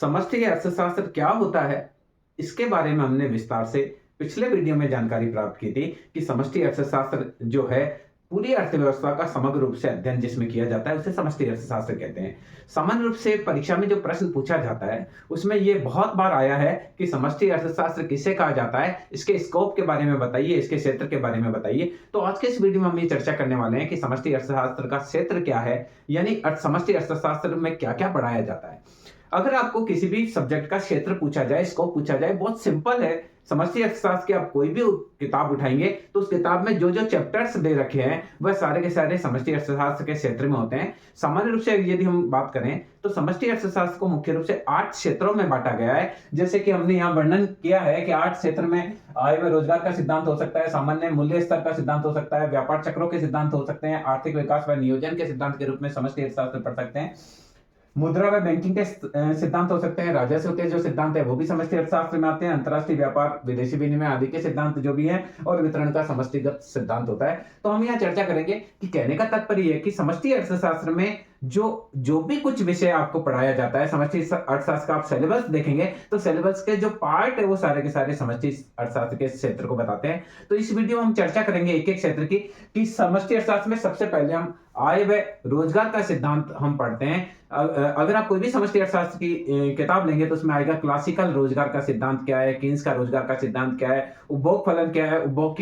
समष्टि अर्थशास्त्र क्या होता है, इसके बारे में हमने विस्तार से पिछले वीडियो में जानकारी प्राप्त की थी कि समष्टि अर्थशास्त्र जो है पूरी अर्थव्यवस्था का समग्र रूप से अध्ययन जिसमें किया जाता है उसे समष्टि अर्थशास्त्र कहते हैं। सामान्य रूप से परीक्षा में जो प्रश्न पूछा जाता है उसमें ये बहुत बार आया है कि समष्टि अर्थशास्त्र किसे कहा जाता है, इसके स्कोप के बारे में बताइए, इसके क्षेत्र के बारे में बताइए। तो आज के इस वीडियो में हम ये चर्चा करने वाले हैं कि समष्टि अर्थशास्त्र का क्षेत्र क्या है, यानी समष्टि अर्थशास्त्र में क्या क्या पढ़ाया जाता है। अगर आपको किसी भी सब्जेक्ट का क्षेत्र पूछा जाए, स्कोप पूछा जाए, बहुत सिंपल है। समष्टि अर्थशास्त्र की आप कोई भी किताब उठाएंगे तो उस किताब में जो जो चैप्टर्स दे रखे हैं वह सारे के सारे समष्टि अर्थशास्त्र के क्षेत्र में होते हैं। सामान्य रूप से यदि हम बात करें तो समष्टि अर्थशास्त्र को मुख्य रूप से 8 क्षेत्रों में बांटा गया है। जैसे कि हमने यहाँ वर्णन किया है कि 8 क्षेत्र में आय व रोजगार का सिद्धांत हो सकता है, सामान्य मूल्य स्तर का सिद्धांत हो सकता है, व्यापार चक्रों के सिद्धांत हो सकते हैं, आर्थिक विकास व नियोजन के सिद्धांत के रूप में समष्टि अर्थशास्त्र पढ़ सकते हैं, मुद्रा व बैंकिंग के सिद्धांत हो सकते हैं, राजस्व के जो सिद्धांत है वो भी समष्टि अर्थशास्त्र में आते हैं, अंतरराष्ट्रीय व्यापार, विदेशी विनिमय आदि के सिद्धांत जो भी हैं और वितरण का समष्टिगत सिद्धांत होता है। तो हम यहाँ चर्चा करेंगे कि कहने का तात्पर्य है कि समष्टि अर्थशास्त्र में जो भी कुछ विषय आपको पढ़ाया जाता है, समष्टि अर्थशास्त्र का आप सिलेबस देखेंगे तो सिलेबस के जो पार्ट है वो सारे के सारे समष्टि अर्थशास्त्र के क्षेत्र को बताते हैं। तो इस वीडियो में हम चर्चा करेंगे एक एक क्षेत्र की कि समष्टि अर्थशास्त्र में सबसे पहले हम आय व रोजगार का सिद्धांत हम पढ़ते हैं। अगर आप कोई भी समष्टि अर्थशास्त्र की किताब लेंगे तो उसमें आएगा क्लासिकल रोजगार का सिद्धांत क्या है, कीन्स का रोजगार का सिद्धांत क्या है, उपभोग फलन क्या है, उपभोग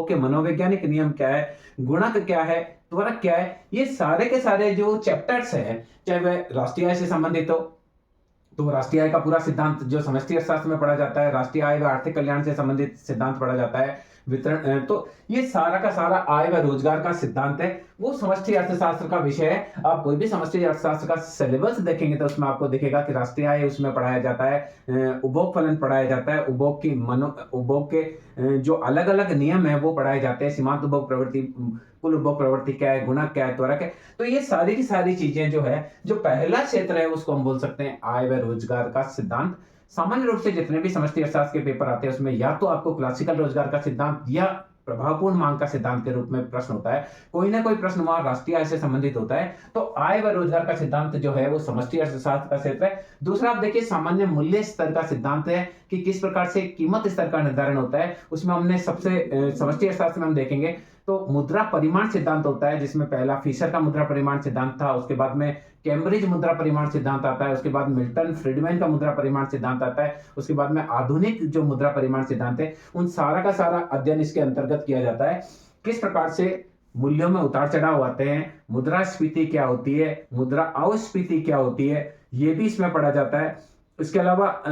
के मनोवैज्ञानिक नियम क्या है, गुणक क्या है, त्वरक क्या है। ये सारे के सारे जो चैप्टर्स हैं, चाहे वह राष्ट्रीय आय से संबंधित हो तो राष्ट्रीय आय का पूरा सिद्धांत जो समष्टि अर्थशास्त्र में पढ़ा जाता है, राष्ट्रीय आय व आर्थिक कल्याण से संबंधित सिद्धांत पढ़ा जाता है, वितरण, तो ये सारा का सारा आय व रोजगार का सिद्धांत है वो समष्टि अर्थशास्त्र का विषय है। आप कोई भी समष्टि अर्थशास्त्र का सिलेबस देखेंगे तो उसमें आपको दिखेगा कि राष्ट्रीय आय उसमें पढ़ाया जाता है, उपभोग फलन पढ़ाया जाता है, उपभोग के जो अलग अलग नियम है वो पढ़ाए जाते हैं, सीमांत उपभोग प्रवृत्ति, कुल उपभोग प्रवृत्ति क्या है, गुणक क्या है, त्वरक है। तो ये सारी की सारी चीजें जो है, जो पहला क्षेत्र है उसको हम बोल सकते हैं आय व रोजगार का सिद्धांत। सामान्य रूप से जितने भी समष्टि अर्थशास्त्र के पेपर आते हैं उसमें या तो आपको क्लासिकल रोजगार का सिद्धांत या प्रभावपूर्ण मांग का सिद्धांत के रूप में प्रश्न होता है, कोई ना कोई प्रश्न वहां राष्ट्रीय आय से संबंधित होता है। तो आय व रोजगार का सिद्धांत जो है वो समष्टि अर्थशास्त्र का क्षेत्र है। दूसरा आप देखिए सामान्य मूल्य स्तर का सिद्धांत है कि किस प्रकार से कीमत स्तर का निर्धारण होता है। उसमें हमने सबसे समष्टि अर्थशास्त्र में हम देखेंगे तो मुद्रा परिमाण सिद्धांत होता है, जिसमें पहला फिशर का मुद्रा परिमाण सिद्धांत था, उसके बाद में कैम्ब्रिज मुद्रा परिमाण सिद्धांत आता है, उसके बाद मिल्टन फ्रीडमैन का मुद्रा परिमाण सिद्धांत आता है, उसके बाद में आधुनिक जो मुद्रा परिमाण सिद्धांत है उन सारा का सारा अध्ययन इसके अंतर्गत किया जाता है। किस प्रकार से मूल्यों में उतार चढ़ाव आते हैं, मुद्रास्फीति क्या होती है, मुद्रा अस्फीति क्या होती है, ये भी इसमें पढ़ा जाता है। इसके अलावा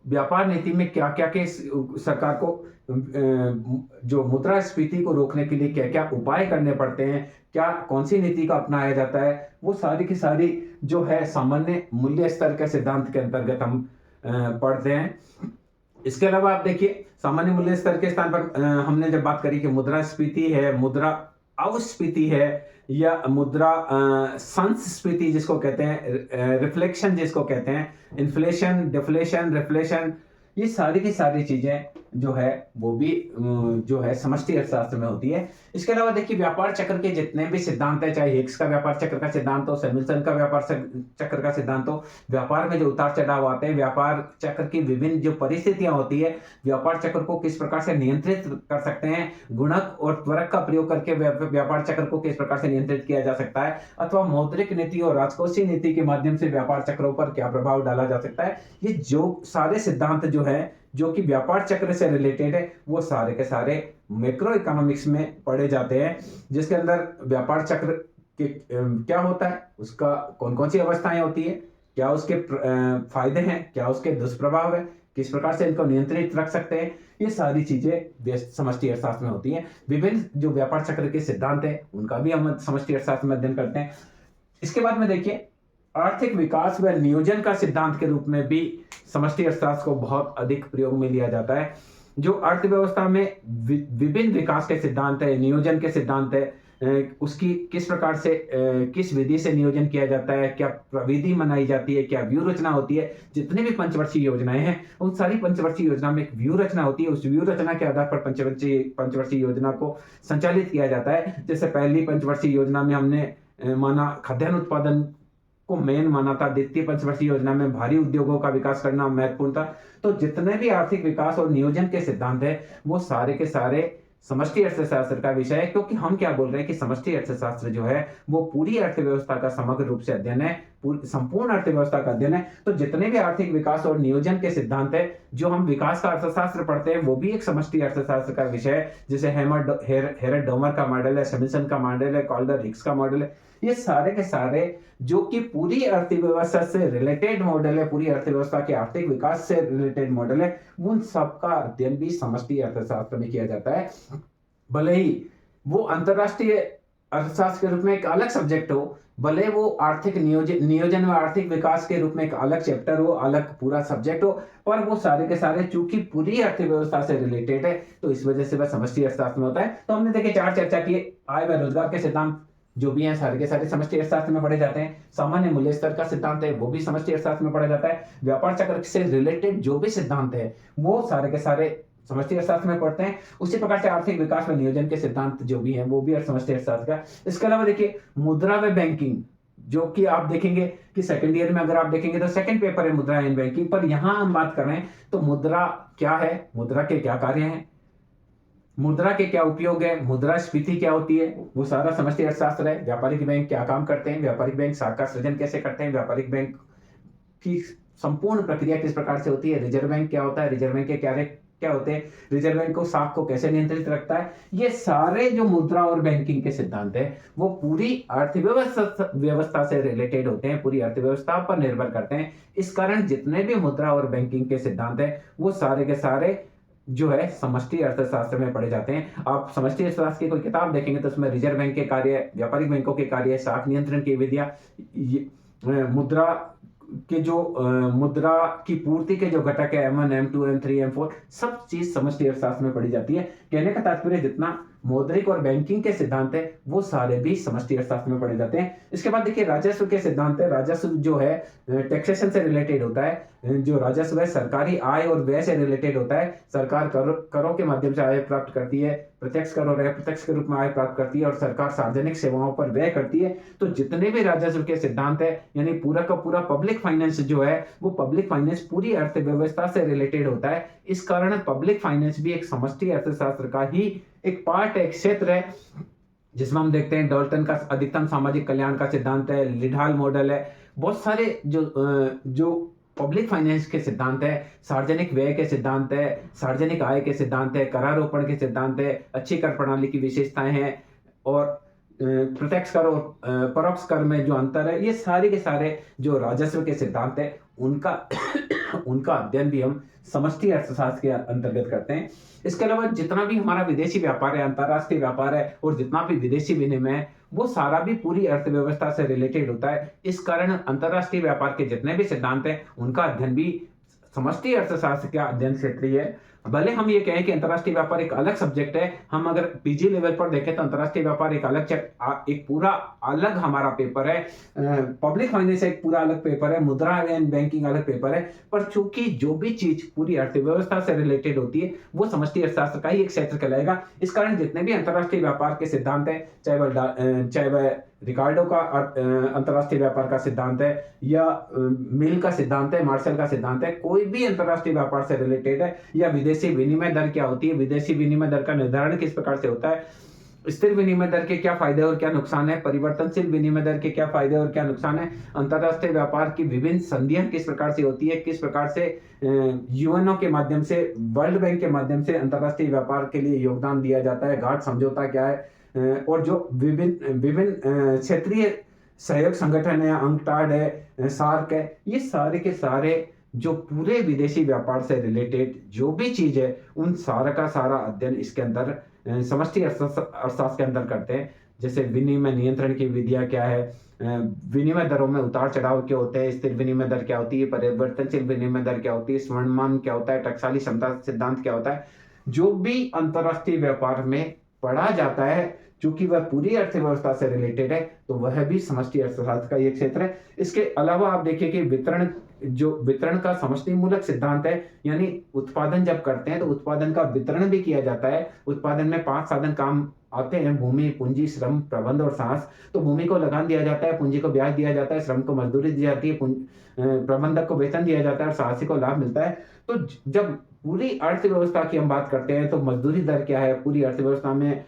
व्यापार नीति में क्या क्या के सरकार को जो मुद्रास्फीति को रोकने के लिए क्या क्या उपाय करने पड़ते हैं, क्या कौन सी नीति का अपनाया जाता है, वो सारी की सारी जो है सामान्य मूल्य स्तर के सिद्धांत के अंतर्गत हम पढ़ते हैं। इसके अलावा आप देखिए सामान्य मूल्य स्तर के स्थान पर हमने जब बात करी कि मुद्रास्फीति है, मुद्रा अस्फीति है या मुद्रा संस्फीति जिसको कहते हैं, रिफ्लेक्शन जिसको कहते हैं, इन्फ्लेशन, डिफ्लेशन, रिफ्लेशन, ये सारी की सारी चीजें जो है वो भी जो है समष्टि अर्थशास्त्र में होती है। इसके अलावा देखिए व्यापार चक्र के जितने भी सिद्धांत है, चाहे हिग्स का व्यापार चक्र का सिद्धांत हो, सैमुअल्सन का व्यापार चक्र का सिद्धांत हो, व्यापार में जो उतार चढ़ाव आते हैं, व्यापार चक्र की विभिन्न जो परिस्थितियां होती है, व्यापार चक्र को किस प्रकार से नियंत्रित कर सकते हैं, गुणक और त्वरक का प्रयोग करके व्यापार चक्र को किस प्रकार से नियंत्रित किया जा सकता है, अथवा मौद्रिक नीति और राजकोषीय नीति के माध्यम से व्यापार चक्रों पर क्या प्रभाव डाला जा सकता है। ये जो सारे सिद्धांत जो है जो कि व्यापार चक्र से रिलेटेड है वो सारे के सारे मैक्रो इकोनॉमिक्स में पढ़े जाते हैं, जिसके अंदर व्यापार चक्र के क्या होता है, उसका कौन कौन सी अवस्थाएं होती है, क्या उसके फायदे हैं, क्या उसके दुष्प्रभाव है, किस प्रकार से इनको नियंत्रित रख सकते हैं, ये सारी चीजें समष्टि अर्थशास्त्र में होती हैं। विभिन्न जो व्यापार चक्र के सिद्धांत है उनका भी हम समष्टि अर्थशास्त्र में अध्ययन करते हैं। इसके बाद में देखिए आर्थिक विकास व नियोजन का सिद्धांत के रूप में भी समष्टि अर्थशास्त्र को बहुत अधिक प्रयोग में लिया जाता है। जो अर्थव्यवस्था में विभिन्न विकास के सिद्धांत है, नियोजन के सिद्धांत है, उसकी किस प्रकार से किस विधि से नियोजन किया जाता है, क्या प्रविधि बनाई जाती है, क्या व्यू रचना होती है, जितनी भी पंचवर्षीय योजनाएं हैं उन सारी पंचवर्षीय योजना में एक व्यू रचना होती है। उस व्यू रचना के आधार पर पंचवर्षीय योजना को संचालित किया जाता है। जैसे पहली पंचवर्षीय योजना में हमने माना खाद्यान्न उत्पादन को मेन माना था। द्वितीय पंचवर्षीय योजना में भारी उद्योगों का विकास करना महत्वपूर्ण था। तो जितने भी आर्थिक विकास और नियोजन के सिद्धांत है वो सारे के सारे समष्टि अर्थशास्त्र का विषय है, क्योंकि हम क्या बोल रहे हैं कि समष्टि अर्थशास्त्र जो है वो पूरी अर्थव्यवस्था का समग्र रूप से अध्ययन है, संपूर्ण अर्थव्यवस्था का अध्ययन है। तो जितने भी आर्थिक विकास और नियोजन के सिद्धांत है, जो हम विकास का अर्थशास्त्र पढ़ते हैं, वो भी एक समष्टि अर्थशास्त्र का विषय है। जैसे हेरेट डोमर का मॉडल है, समिसन का मॉडल है, कॉल्डर हिक्स का मॉडल है, ये सारे के सारे जो कि पूरी अर्थव्यवस्था से रिलेटेड मॉडल है, पूरी अर्थव्यवस्था के आर्थिक विकास से रिलेटेड मॉडल है, उन सबका अध्ययन भी समष्टि अर्थशास्त्र में किया जाता है। भले ही वो अंतरराष्ट्रीय अर्थशास्त्र के रूप में एक अलग सब्जेक्ट हो, भले वो आर्थिक नियोजन व आर्थिक विकास के रूप में एक अलग चैप्टर हो, अलग पूरा सब्जेक्ट हो, पर वो सारे के सारे चूंकि पूरी अर्थव्यवस्था से रिलेटेड है, तो इस वजह से वह समष्टि अर्थशास्त्र में होता है। तो हमने देखे 4 चर्चा की, आय व रोजगार के सिद्धांत जो भी हैं सारे के सारे समष्टि अर्थशास्त्र में पढ़े जाते हैं। सामान्य मूल्य स्तर का सिद्धांत है वो भी समष्टि अर्थशास्त्र में पढ़ा जाता है। व्यापार चक्र से रिलेटेड जो भी सिद्धांत है वो सारे के सारे समष्टि अर्थशास्त्र में पढ़ते हैं। उसी प्रकार से आर्थिक विकास व नियोजन के सिद्धांत जो भी हैं वो भी समष्टि अर्थशास्त्र का। इसके अलावा देखिए मुद्रा व बैंकिंग, जो कि आप देखेंगे कि सेकंड ईयर में अगर आप देखेंगे तो सेकंड पेपर है मुद्रा एंड बैंकिंग, पर यहां हम बात कर रहे हैं तो मुद्रा क्या है, मुद्रा के क्या कार्य हैं, मुद्रा के क्या उपयोग है, मुद्रास्फीति क्या होती है, वो सारा समष्टि अर्थशास्त्र है। व्यापारिक बैंक क्या काम करते हैं, व्यापारिक बैंक साख का सृजन कैसे करते हैं, व्यापारिक बैंक की संपूर्ण प्रक्रिया किस प्रकार से होती है, रिजर्व बैंक क्या होता है, रिजर्व बैंक के क्या होते हैं, रिजर्व बैंक को साख को कैसे नियंत्रित रखता है, ये सारे जो मुद्रा और बैंकिंग के सिद्धांत है वो पूरी अर्थव्यवस्था से रिलेटेड होते हैं, पूरी अर्थव्यवस्था पर निर्भर करते हैं। इस कारण जितने भी मुद्रा और बैंकिंग के सिद्धांत है वो सारे के सारे जो है समष्टि अर्थशास्त्र में पढ़े जाते हैं। आप समष्टि अर्थशास्त्र की कोई किताब देखेंगे तो उसमें रिजर्व बैंक के कार्य, व्यापारिक बैंकों के कार्य, साख नियंत्रण की विधियां, मुद्रा के जो मुद्रा की पूर्ति के जो घटक है M1, M2, M3, M4, सब चीज समष्टि अर्थशास्त्र में पढ़ी जाती है। कहने का तात्पर्य जितना मौद्रिक और बैंकिंग के सिद्धांत है वो सारे भी समष्टि अर्थशास्त्र में पढ़े जाते हैं। इसके बाद देखिए राजस्व के सिद्धांत है। राजस्व जो है टैक्सेशन से रिलेटेड होता है, जो राजस्व है सरकारी आय और व्यय से रिलेटेड होता है। सरकार करों के माध्यम से आय प्राप्त करती है, प्रत्यक्ष कर और अप्रत्यक्ष के रूप में आय प्राप्त करती है, और सरकार सार्वजनिक सेवाओं पर व्यय करती है। तो जितने भी राजस्व के सिद्धांत है, यानी पूरा का पूरा पब्लिक फाइनेंस जो है वो पब्लिक फाइनेंस पूरी अर्थव्यवस्था से रिलेटेड होता है। इस कारण पब्लिक फाइनेंस भी एक समष्टि अर्थशास्त्र का ही एक पार्ट है, एक क्षेत्र है, जिसमें हम देखते हैं डॉल्टन का अधिकतम सामाजिक कल्याण का सिद्धांत है, लिडाल मॉडल है, बहुत सारे जो पब्लिक फाइनेंस के सिद्धांत है, सार्वजनिक व्यय के सिद्धांत है, सार्वजनिक आय के सिद्धांत है, करारोपण के सिद्धांत है, अच्छी कर प्रणाली की विशेषताएं हैं, और प्रत्यक्ष कर और परोक्ष कर में जो अंतर है, ये सारे के सारे जो राजस्व के सिद्धांत है उनका उनका अध्ययन भी हम समष्टि अर्थशास्त्र के अंतर्गत करते हैं। इसके अलावा जितना भी हमारा विदेशी व्यापार है, अंतरराष्ट्रीय व्यापार है, और जितना भी विदेशी विनिमय है वो सारा भी पूरी अर्थव्यवस्था से रिलेटेड होता है। इस कारण अंतरराष्ट्रीय व्यापार के जितने भी सिद्धांत हैं उनका अध्ययन भी समष्टि अर्थशास्त्र का अध्ययन क्षेत्र है। भले हम ये कहें कि अंतरराष्ट्रीय व्यापार एक अलग सब्जेक्ट है, हम अगर पीजी लेवल पर देखें तो अंतरराष्ट्रीय व्यापार एक पूरा अलग हमारा पेपर है, पब्लिक फाइनेंस एक पूरा अलग पेपर है, मुद्रा एंड बैंकिंग अलग पेपर है, पर चूंकि जो भी चीज पूरी अर्थव्यवस्था से रिलेटेड होती है वो समष्टि अर्थशास्त्र का ही एक क्षेत्र कहलाएगा। इस कारण जितने भी अंतरराष्ट्रीय व्यापार के सिद्धांत है, चाहे वह रिकार्डो का अंतरराष्ट्रीय व्यापार का सिद्धांत है, या मिल का सिद्धांत है, मार्शल का सिद्धांत है, कोई भी अंतरराष्ट्रीय व्यापार से रिलेटेड है, या विदेशी विनिमय दर क्या होती है, विदेशी विनिमय दर का निर्धारण किस प्रकार से होता है, स्थिर विनिमय दर के क्या फायदे और क्या नुकसान है, परिवर्तनशील विनिमय दर के क्या फायदे और क्या नुकसान है, अंतरराष्ट्रीय व्यापार की विभिन्न संधियां किस प्रकार से होती है, किस प्रकार से यूएनओ के माध्यम से, वर्ल्ड बैंक के माध्यम से अंतरराष्ट्रीय व्यापार के लिए योगदान दिया जाता है, घाट समझौता क्या है, और जो विभिन्न क्षेत्रीय सहयोग संगठन है, अंकटाड है, सार्क है, ये सारे के सारे जो पूरे विदेशी व्यापार से रिलेटेड जो भी चीज है उन सारा का सारा अध्ययन इसके अंदर समष्टि अर्थशास्त्र के अंदर करते हैं। जैसे विनिमय नियंत्रण की विधियां क्या है, विनिमय दरों में उतार चढ़ाव क्या होते हैं, स्थिर विनिमय दर क्या होती है, परिवर्तनशील विनिमय दर क्या होती है, स्वर्णमान क्या होता है, टकसाली क्षमता सिद्धांत क्या होता है, जो भी अंतरराष्ट्रीय व्यापार में पढ़ा जाता है, चूंकि वह पूरी अर्थव्यवस्था से रिलेटेड है तो वह भी समष्टि अर्थशास्त्र का एक क्षेत्र है। इसके अलावा आप देखिए कि वितरण का समष्टि मूलक सिद्धांत है, यानी उत्पादन जब करते हैं तो उत्पादन का वितरण भी किया जाता है। उत्पादन में 5 साधन काम आते हैं भूमि, पूंजी, श्रम, प्रबंध और साहस। तो भूमि को लगान दिया जाता है, पूंजी को ब्याज दिया जाता है, श्रम को मजदूरी दी जाती है, प्रबंधक को वेतन दिया जाता है और साहसी को लाभ मिलता है। तो जब पूरी अर्थव्यवस्था की हम बात करते हैं तो मजदूरी दर क्या है, पूरी अर्थव्यवस्था में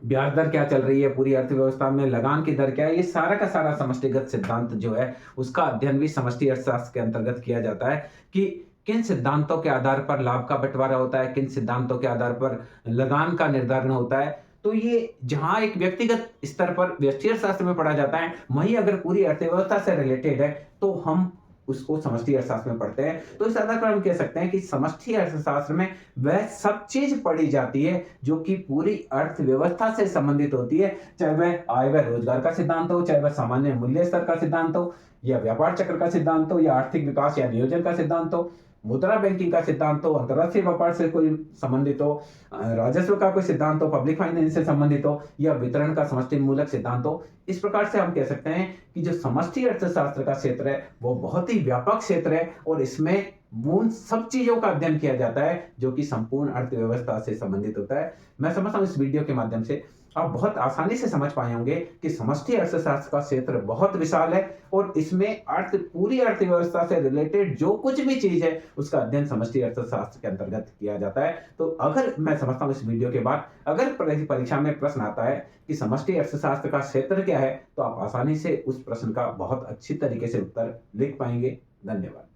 ब्याज दर क्या चल रही है, पूरी अर्थव्यवस्था में लगान की दर क्या है, ये सारा का सारा समष्टिगत सिद्धांत जो है, उसका अध्ययन भी समष्टि अर्थशास्त्र के अंतर्गत किया जाता है कि किन सिद्धांतों के आधार पर लाभ का बंटवारा होता है, किन सिद्धांतों के आधार पर लगान का निर्धारण होता है। तो ये जहाँ एक व्यक्तिगत स्तर पर व्यष्टि अर्थशास्त्र में पढ़ा जाता है, वहीं अगर पूरी अर्थव्यवस्था से रिलेटेड है, तो हम उसको समष्टि अर्थशास्त्र में पढ़ते हैं। तो इस आधार पर हम कह सकते हैं कि समष्टि अर्थशास्त्र में वह सब चीज पढ़ी जाती है जो कि पूरी अर्थव्यवस्था से संबंधित होती है, चाहे वह आय व रोजगार का सिद्धांत हो, चाहे वह सामान्य मूल्य स्तर का सिद्धांत हो, या व्यापार चक्र का सिद्धांत हो, या आर्थिक विकास या नियोजन का सिद्धांत हो, मुद्रा बैंकिंग का सिद्धांत हो, अंतरराष्ट्रीय व्यापार से कोई संबंधित हो, राजस्व का कोई सिद्धांत हो, पब्लिक फाइनेंस से संबंधित हो, या वितरण का समष्टि मूलक सिद्धांत हो। इस प्रकार से हम कह सकते हैं कि जो समष्टि अर्थशास्त्र का क्षेत्र है वो बहुत ही व्यापक क्षेत्र है और इसमें उन सब चीजों का अध्ययन किया जाता है जो कि संपूर्ण अर्थव्यवस्था से संबंधित होता है। मैं समझता हूँ इस वीडियो के माध्यम से आप बहुत आसानी से समझ पाए होंगे कि समष्टि अर्थशास्त्र का क्षेत्र बहुत विशाल है और इसमें पूरी अर्थव्यवस्था से रिलेटेड जो कुछ भी चीज है उसका अध्ययन समष्टि अर्थशास्त्र के अंतर्गत किया जाता है। तो अगर मैं समझता हूँ इस वीडियो के बाद अगर परीक्षा में प्रश्न आता है कि समष्टि अर्थशास्त्र का क्षेत्र क्या है, तो आप आसानी से उस प्रश्न का बहुत अच्छी तरीके से उत्तर लिख पाएंगे। धन्यवाद।